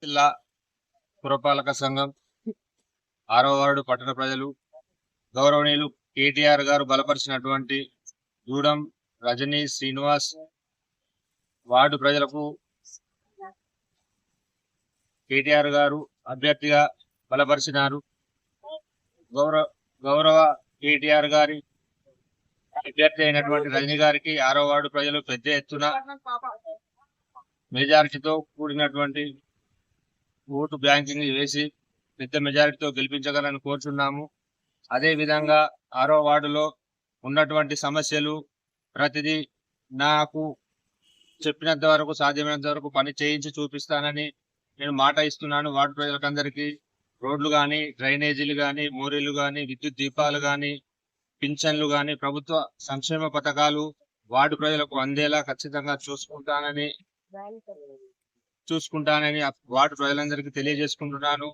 జిల్లా పురపాలక సంఘం 6వ వార్డు పట్టణ ప్రజలు గౌరవనీయులు కేటీఆర్ గారు బలపరిచినటువంటి గూడెం రజనీ శ్రీనివాస్ వార్డు ప్రజలకు కేటీఆర్ గారు అభ్యర్థిగా బలపరిచినారు. గౌరవ కేటీఆర్ గారి అభ్యర్థి అయినటువంటి రజనీ గారికి 6వ వార్డు ప్రజలు పెద్ద ఎత్తున మెజారిటీతో కూడినటువంటి ఓటు బ్యాంకింగ్ వేసి పెద్ద మెజారిటీతో గెలిపించగలని కోరుచున్నాము. అదే విధంగా 6వ వార్డులో ఉన్నటువంటి సమస్యలు ప్రతిదీ నాకు చెప్పినంత వరకు సాధ్యమైనంత వరకు పని చేయించి చూపిస్తానని నేను మాట ఇస్తున్నాను. వార్డు ప్రజలకందరికీ రోడ్లు కానీ, డ్రైనేజీలు కానీ, మోరీలు కానీ, విద్యుత్ దీపాలు కానీ, పింఛన్లు కానీ, ప్రభుత్వ సంక్షేమ పథకాలు వార్డు ప్రజలకు అందేలా ఖచ్చితంగా చూసుకుంటానని వార్డు ప్రజలందరికీ తెలియజేసుకుంటున్నాను.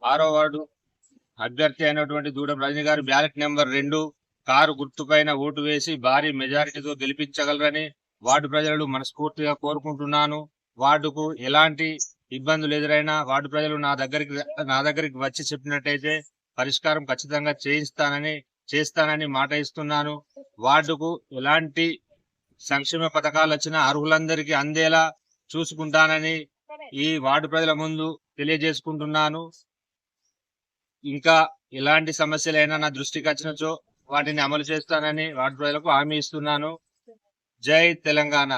6వ వార్డు అభ్యర్థి అయినటువంటి గూడెం రజనీ గారు బ్యాలెట్ నెంబర్ 2 కారు గుర్తుపైన ఓటు వేసి భారీ మెజారిటీతో గెలిపించగలరని వార్డు ప్రజలు మనస్ఫూర్తిగా కోరుకుంటున్నాను. వార్డుకు ఎలాంటి ఇబ్బందులు ఎదురైనా వార్డు ప్రజలు నా దగ్గరికి వచ్చి చెప్పినట్టయితే పరిష్కారం ఖచ్చితంగా చేస్తానని మాట ఇస్తున్నాను. వార్డుకు ఎలాంటి సంక్షేమ పథకాలు వచ్చినా అర్హులందరికీ అందేలా చూసుకుంటానని ఈ వార్డు ప్రజల ముందు తెలియజేసుకుంటున్నాను. ఇంకా ఎలాంటి సమస్యలైనా నా దృష్టికి వచ్చినచో వాటిని అమలు చేస్తానని వార్డు ప్రజలకు హామీ ఇస్తున్నాను. జై తెలంగాణ.